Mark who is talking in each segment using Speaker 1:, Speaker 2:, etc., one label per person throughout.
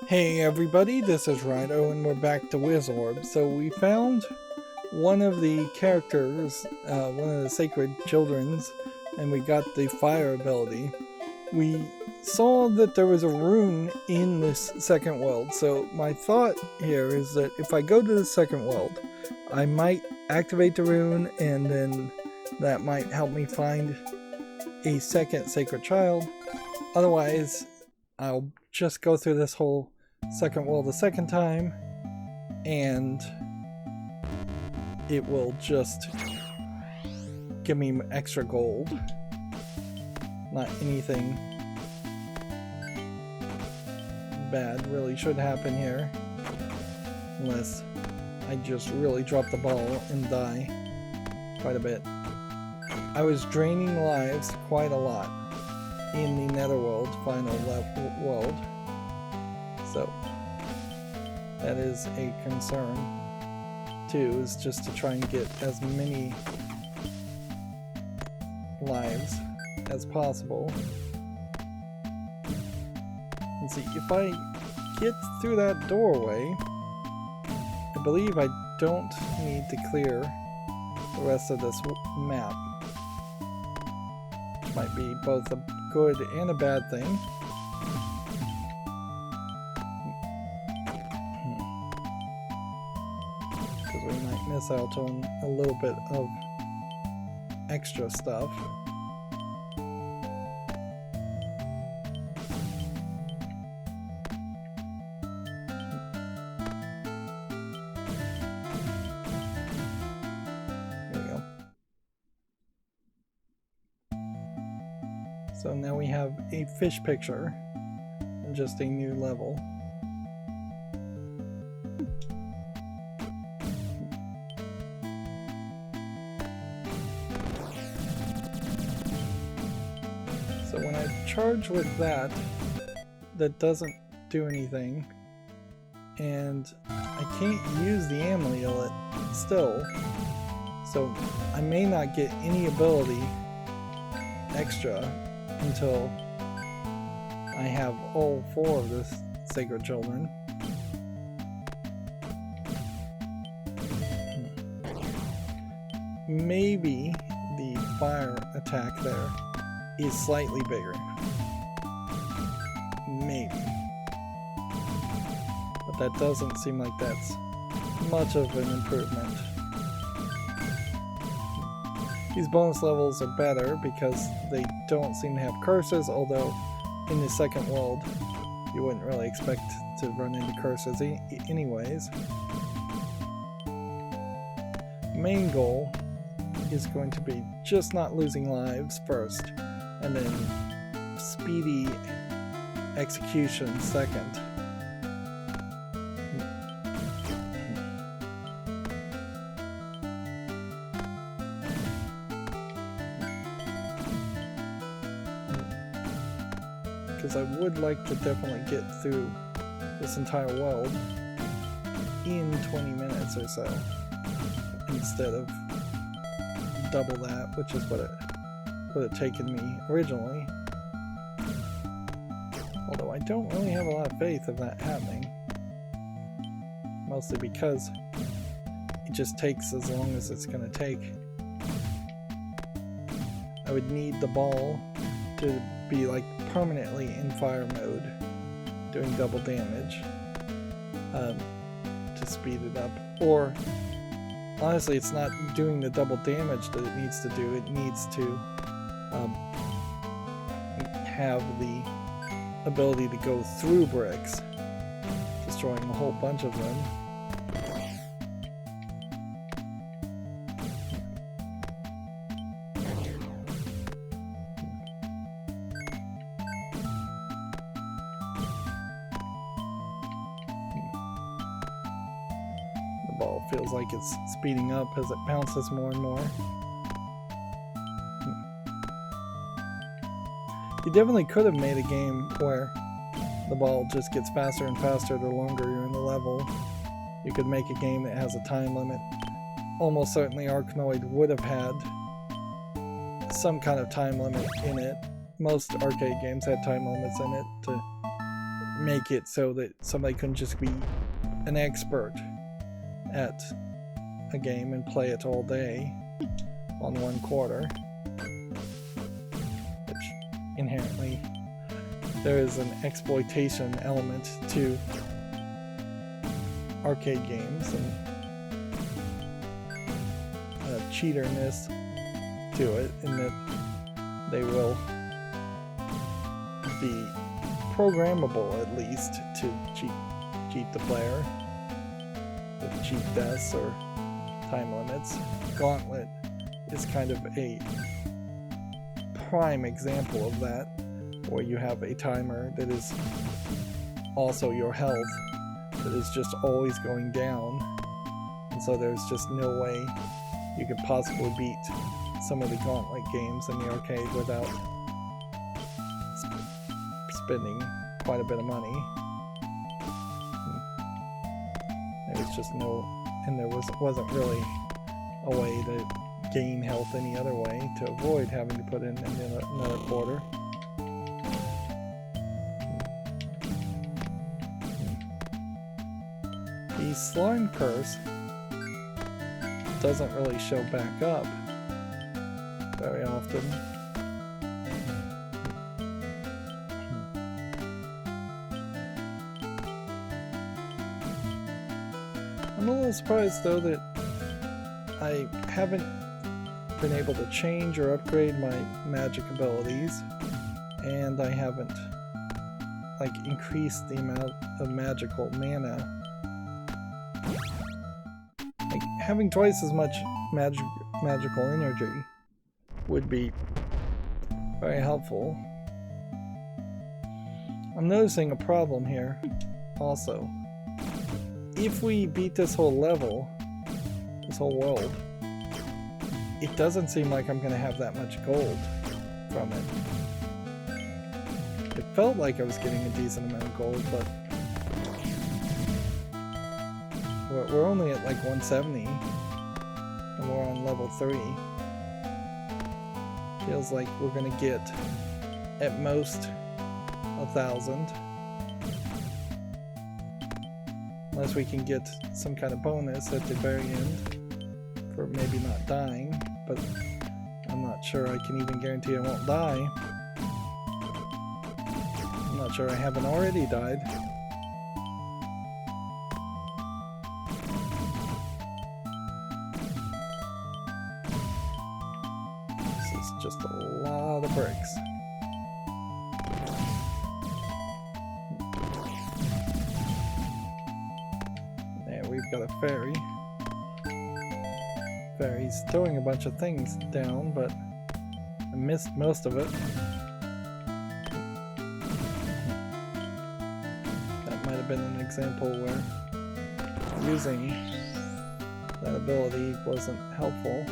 Speaker 1: Hey everybody, this is Rydo and we're back to Wizorb. So we found one of the characters, one of the sacred children's, and we got the fire ability. We saw that there was a rune in this second world, so my thought here is that if I go to the second world, I might activate the rune and then that might help me find a second sacred child. Otherwise, I'll just go through this whole second world a second time and it will just give me extra gold. Not anything bad really should happen here unless I just really drop the ball and die quite a bit. I was draining lives quite a lot in the Netherworld final world. So that is a concern too, is just to try and get as many lives as possible. And see, if I get through that doorway, I believe I don't need to clear the rest of this map. Which might be both a good and a bad thing. We might miss out on a little bit of extra stuff. There we go. So now we have a fish picture and just a new level. So when I charge with that, that doesn't do anything, and I can't use the amulet still, so I may not get any ability extra until I have all 4 of the sacred children. Maybe the fire attack there is slightly bigger. Maybe. But that doesn't seem like that's much of an improvement. These bonus levels are better because they don't seem to have curses, although in the second world you wouldn't really expect to run into curses anyways. Main goal is going to be just not losing lives first, and then speedy execution second. Because I would like to definitely get through this entire world in 20 minutes or so, instead of double that, which is what it would have taken me originally. Although I don't really have a lot of faith of that happening. Mostly because it just takes as long as it's going to take. I would need the ball to be like permanently in fire mode, doing double damage, to speed it up. Or honestly, it's not doing the double damage that it needs to do. It needs to have the ability to go through bricks, destroying a whole bunch of them. The ball feels like it's speeding up as it bounces more and more. You definitely could have made a game where the ball just gets faster and faster the longer you're in the level. You could make a game that has a time limit. Almost certainly Arkanoid would have had some kind of time limit in it. Most arcade games had time limits in it to make it so that somebody couldn't just be an expert at a game and play it all day on 1 quarter, which inherently there is an exploitation element to arcade games and cheaterness to it, in that they will be programmable at least to cheat the player with cheat deaths or time limits. Gauntlet is kind of a prime example of that, where you have a timer that is also your health, that is just always going down, and so there's just no way you could possibly beat some of the Gauntlet games in the arcade without spending quite a bit of money. There was just no, and there wasn't really a way to gain health any other way to avoid having to put in another quarter. The slime curse doesn't really show back up very often. I'm a little surprised though that I haven't been able to change or upgrade my magic abilities, and I haven't increased the amount of magical mana. Having twice as much magical energy would be very helpful. I'm noticing a problem here also. If we beat this whole level, this whole world, it doesn't seem like I'm going to have that much gold from it. It felt like I was getting a decent amount of gold, but we're only at like 170, and we're on level 3. Feels like we're going to get at most 1,000. Unless we can get some kind of bonus at the very end for maybe not dying, but I'm not sure I can even guarantee I won't die. I'm not sure I haven't already died. This is just a lot of bricks. We've got a fairy. Fairy's throwing a bunch of things down, but I missed most of it. That might have been an example where using that ability wasn't helpful.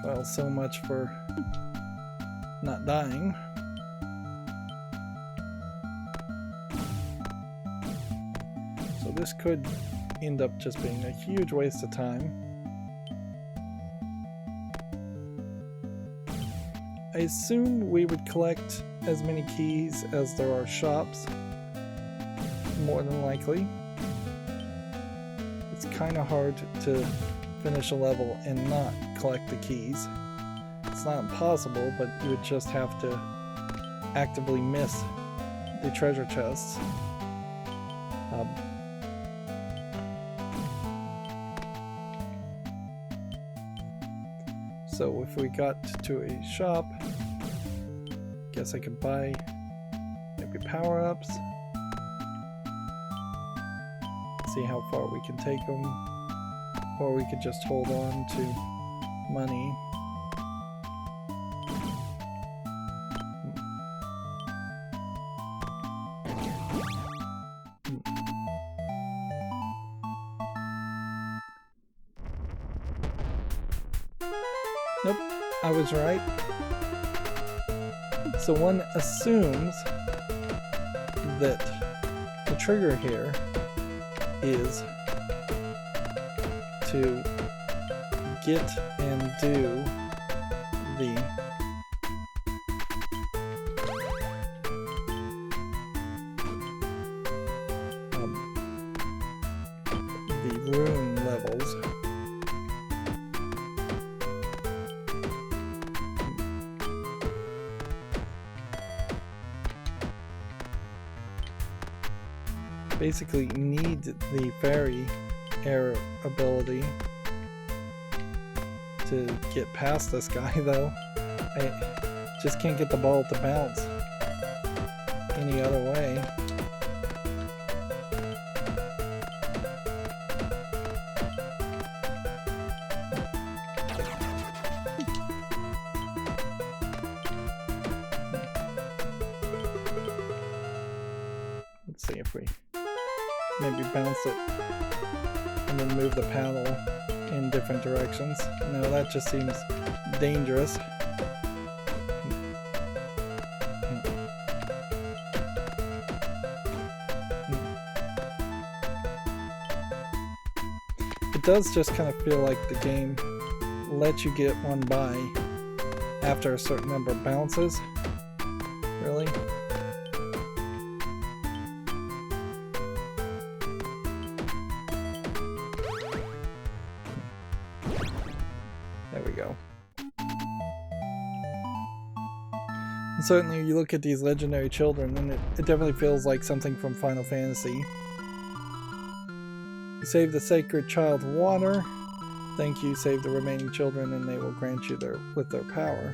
Speaker 1: Well, so much for not dying. So this could end up just being a huge waste of time. I assume we would collect as many keys as there are shops, more than likely. It's kind of hard to finish a level and not collect the keys. It's not impossible, but you would just have to actively miss the treasure chests. So if we got to a shop, guess I could buy maybe power-ups, see how far we can take them. Or we could just hold on to money. Nope, I was right. So one assumes that the main trigger here is to get and do the rune levels. Basically need the fairy air ability to get past this guy, though. I just can't get the ball to bounce any other way. Let's see if we maybe bounce it and then move the paddle in different directions. No, that just seems dangerous. It does just kind of feel like the game lets you get one by after a certain number of bounces. Really? There we go. And certainly you look at these legendary children and it definitely feels like something from Final Fantasy. You save the sacred child water. Thank you, save the remaining children and they will grant you with their power.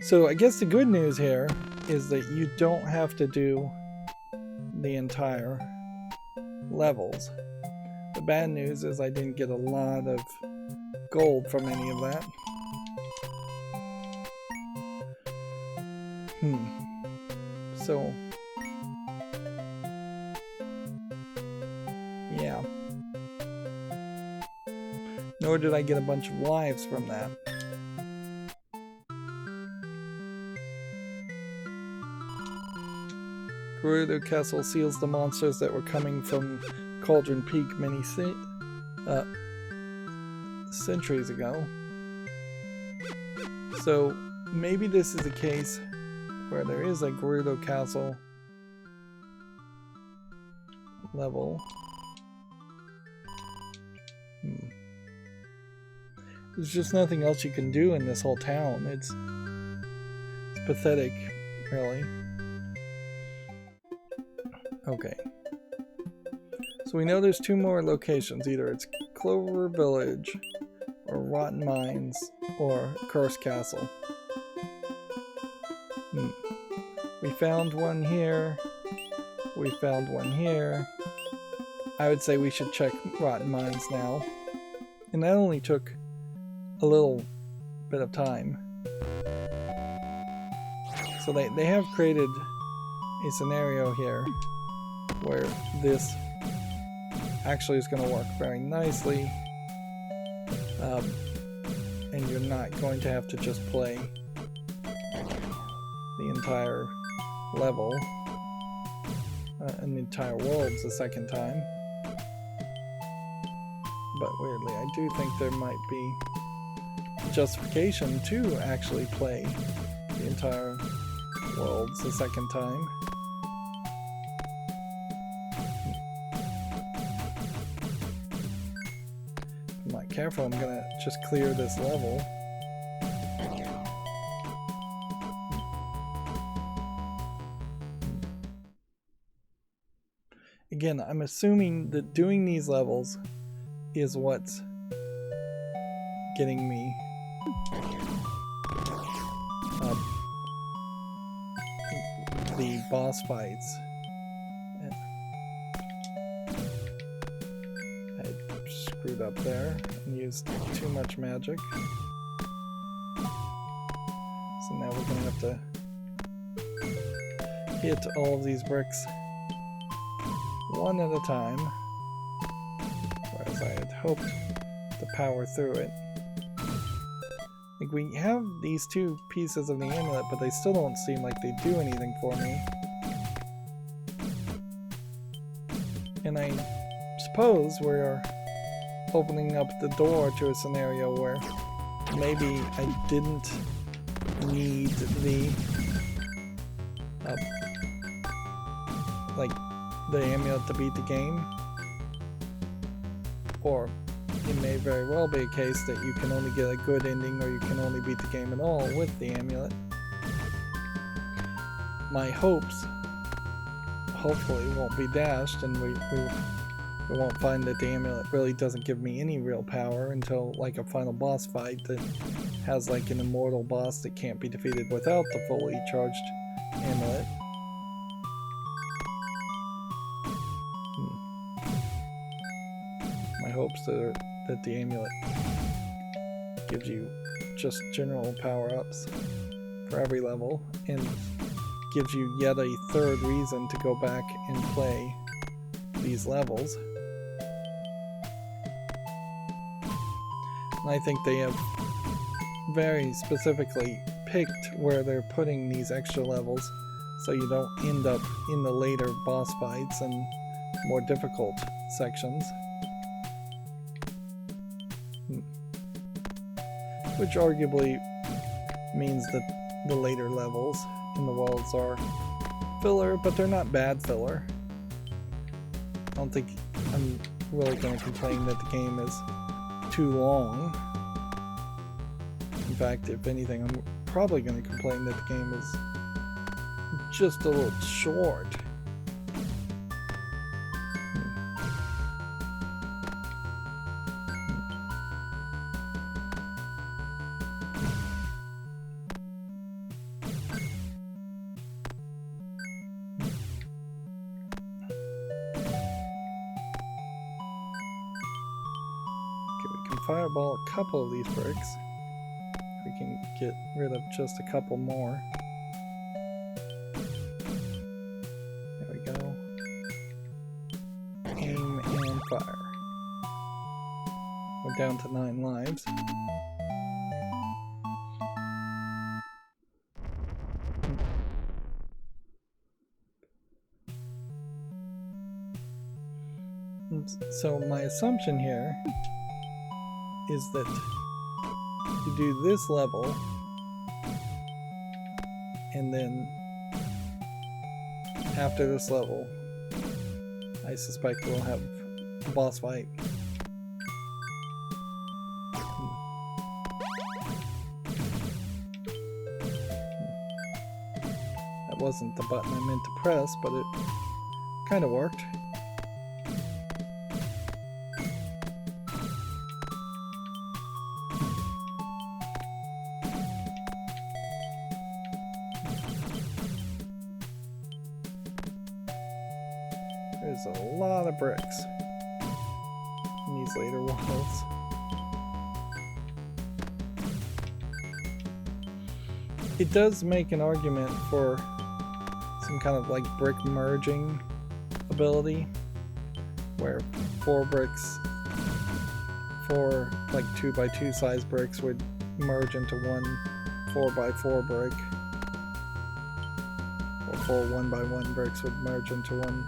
Speaker 1: So I guess the good news here is that you don't have to do the entire levels. The bad news is I didn't get a lot of gold from any of that. So yeah. Nor did I get a bunch of lives from that. Gorudo Castle seals the monsters that were coming from Cauldron Peak many centuries ago. So maybe this is a case where there is a Gorudo Castle level. There's just nothing else you can do in this whole town. It's pathetic, really. Okay. So we know there's two more locations. Either it's Clover Village, or Rotten Mines, or Cursed Castle. We found one here. We found one here. I would say we should check Rotten Mines now. And that only took a little bit of time. So they have created a scenario here where this actually is going to work very nicely, and you're not going to have to just play the entire level and the entire worlds a second time. But weirdly, I do think there might be justification to actually play the entire worlds a second time. If I'm not careful, I'm gonna just clear this level. Again, I'm assuming that doing these levels is what's getting me the boss fights. I screwed up there and used too much magic. So now we're gonna have to hit all of these bricks one at a time, whereas I had hoped to power through it. Like, we have these two pieces of the amulet, but they still don't seem like they do anything for me. And I suppose we're opening up the door to a scenario where maybe I didn't need the the amulet to beat the game, or it may very well be a case that you can only get a good ending or you can only beat the game at all with the amulet. My hopes hopefully won't be dashed, and we won't find that the amulet really doesn't give me any real power until like a final boss fight that has like an immortal boss that can't be defeated without the fully charged amulet. My hopes are that the amulet gives you just general power-ups for every level and gives you yet a third reason to go back and play these levels. And I think they have very specifically picked where they're putting these extra levels so you don't end up in the later boss fights and more difficult sections. Which arguably means that the later levels in the worlds are filler, but they're not bad filler. I don't think I'm really going to complain that the game is too long. In fact, if anything, I'm probably going to complain that the game is just a little short. Fireball a couple of these bricks. We can get rid of just a couple more. There we go. Aim and fire. We're down to 9 lives. So my assumption here is that you do this level and then after this level I suspect we'll have a boss fight. That wasn't the button I meant to press, but it kind of worked. There's a lot of bricks in these later worlds. It does make an argument for some kind of like brick merging ability, where 4 bricks, 4 like 2x2 size bricks would merge into one 4x4 brick, or 4 1x1 bricks would merge into one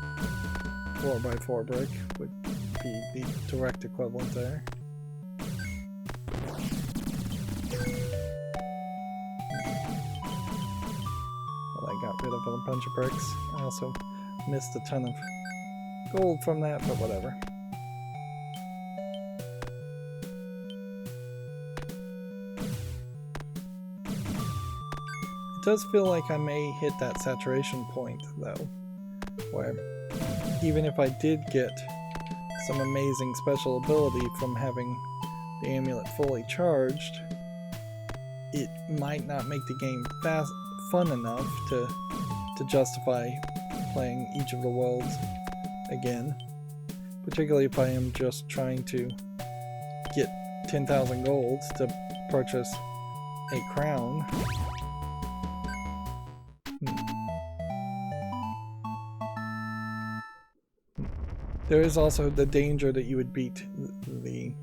Speaker 1: 4x4 brick, would be the direct equivalent there. Well, I got rid of a bunch of bricks. I also missed a ton of gold from that, but whatever. It does feel like I may hit that saturation point, though, where even if I did get some amazing special ability from having the amulet fully charged, it might not make the game fun enough to justify playing each of the worlds again, particularly if I am just trying to get 10,000 gold to purchase a crown. There is also the danger that you would beat the...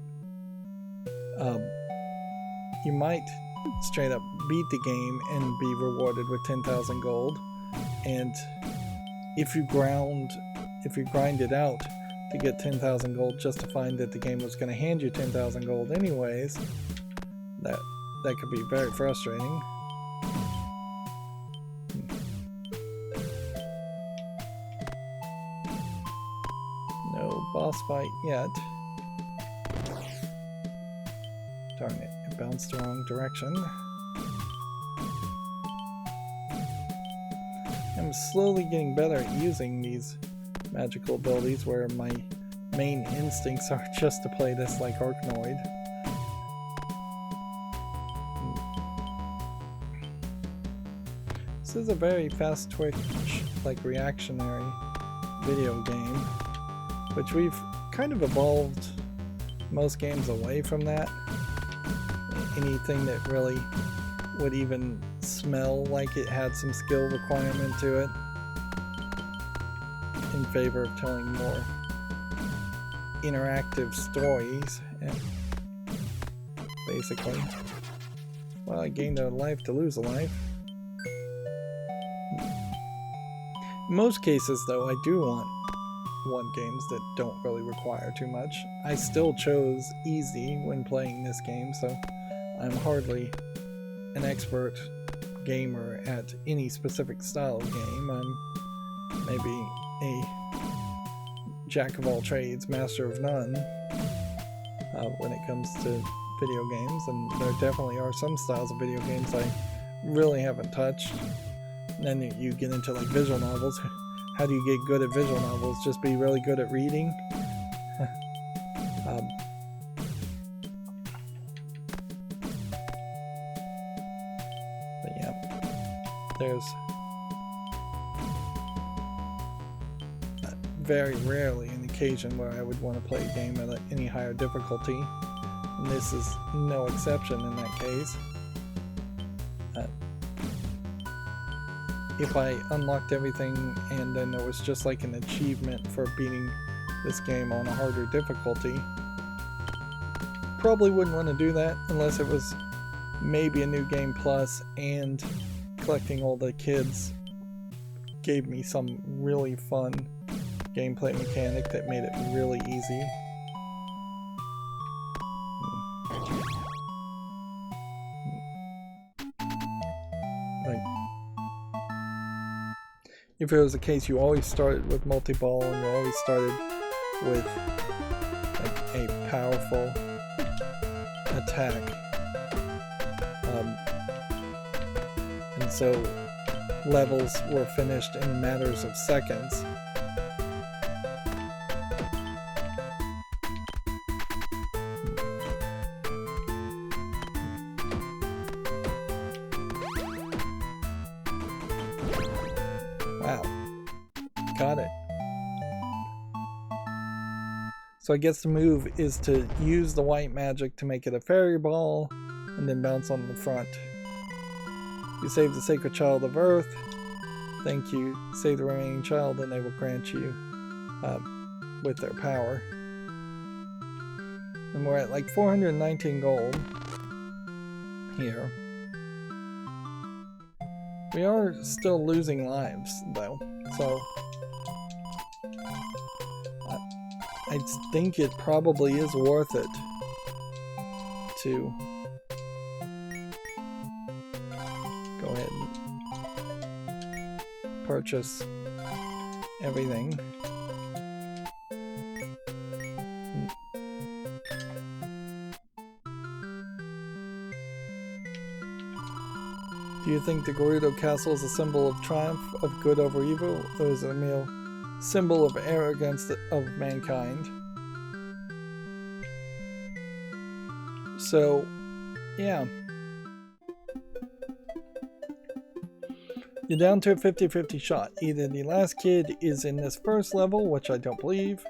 Speaker 1: you might straight up beat the game and be rewarded with 10,000 gold, and if you grind it out to get 10,000 gold just to find that the game was going to hand you 10,000 gold anyways. That could be very frustrating. No boss fight yet. Darn it, it bounced the wrong direction. I'm slowly getting better at using these magical abilities where my main instincts are just to play this like Arkanoid. This is a very fast twitch, like reactionary video game, which we've kind of evolved most games away from that. Anything that really would even smell like it had some skill requirement to it, in favor of telling more interactive stories. And basically, well, I gained a life to lose a life. In most cases, though, I do want games that don't really require too much. I still chose easy when playing this game, so I'm hardly an expert gamer at any specific style of game. I'm maybe a jack of all trades, master of none when it comes to video games, and there definitely are some styles of video games I really haven't touched. And then you get into like visual novels. How do you get good at visual novels? Just be really good at reading? But yeah, there's very rarely an occasion where I would want to play a game at any higher difficulty, and this is no exception in that case. If I unlocked everything and then there was just like an achievement for beating this game on a harder difficulty, probably wouldn't want to do that unless it was maybe a new game plus and collecting all the kids gave me some really fun gameplay mechanic that made it really easy. If it was the case you always started with multi-ball and you always started with like a powerful attack, and so levels were finished in matters of seconds, got it. So I guess the move is to use the white magic to make it a fairy ball and then bounce on the front. You save the sacred child of Earth. Thank you. Save the remaining child and they will grant you with their power. And we're at like 419 gold here. We are still losing lives though, so I think it probably is worth it to go ahead and purchase everything. Do you think the Gorudo Castle is a symbol of triumph of good over evil, or is it a mere symbol of arrogance of mankind? So, yeah. You're down to a 50-50 shot. Either the last kid is in this first level, which I don't believe,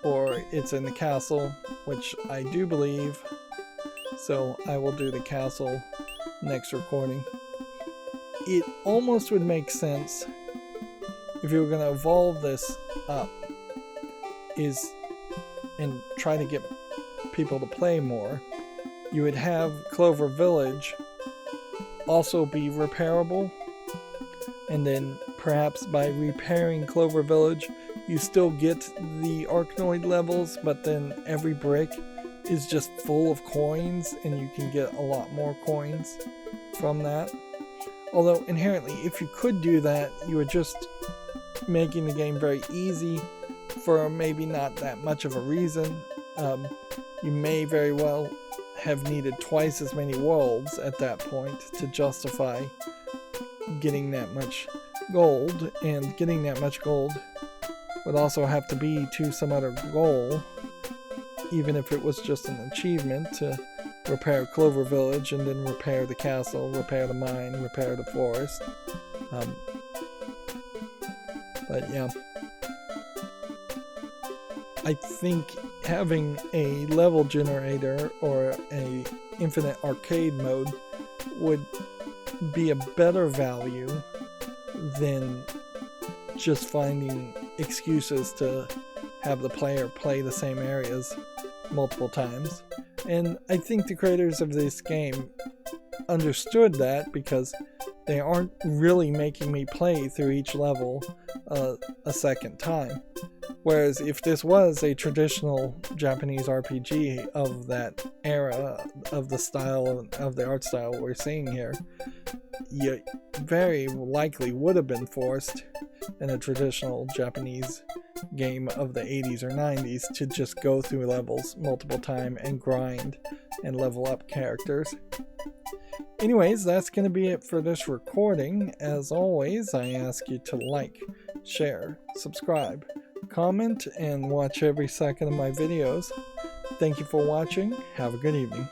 Speaker 1: or it's in the castle, which I do believe. So I will do the castle next recording. It almost would make sense if you were going to evolve this up and try to get people to play more. You would have Clover Village also be repairable, and then perhaps by repairing Clover Village you still get the Arkanoid levels, but then every brick is just full of coins, and you can get a lot more coins from that. Although inherently, if you could do that, you are just making the game very easy for maybe not that much of a reason. You may very well have needed twice as many worlds at that point to justify getting that much gold, and getting that much gold would also have to be to some other goal, even if it was just an achievement to repair Clover Village and then repair the castle, repair the mine, repair the forest. But yeah, I think having a level generator or a infinite arcade mode would be a better value than just finding excuses to have the player play the same areas multiple times. And I think the creators of this game understood that, because they aren't really making me play through each level a second time. Whereas if this was a traditional Japanese RPG of that era, of the style, of the art style we're seeing here, you very likely would have been forced in a traditional Japanese game of the 80s or 90s to just go through levels multiple times and grind and level up characters. Anyways, that's going to be it for this recording. As always, I ask you to like, share, subscribe, comment, and watch every second of my videos. Thank you for watching. Have a good evening.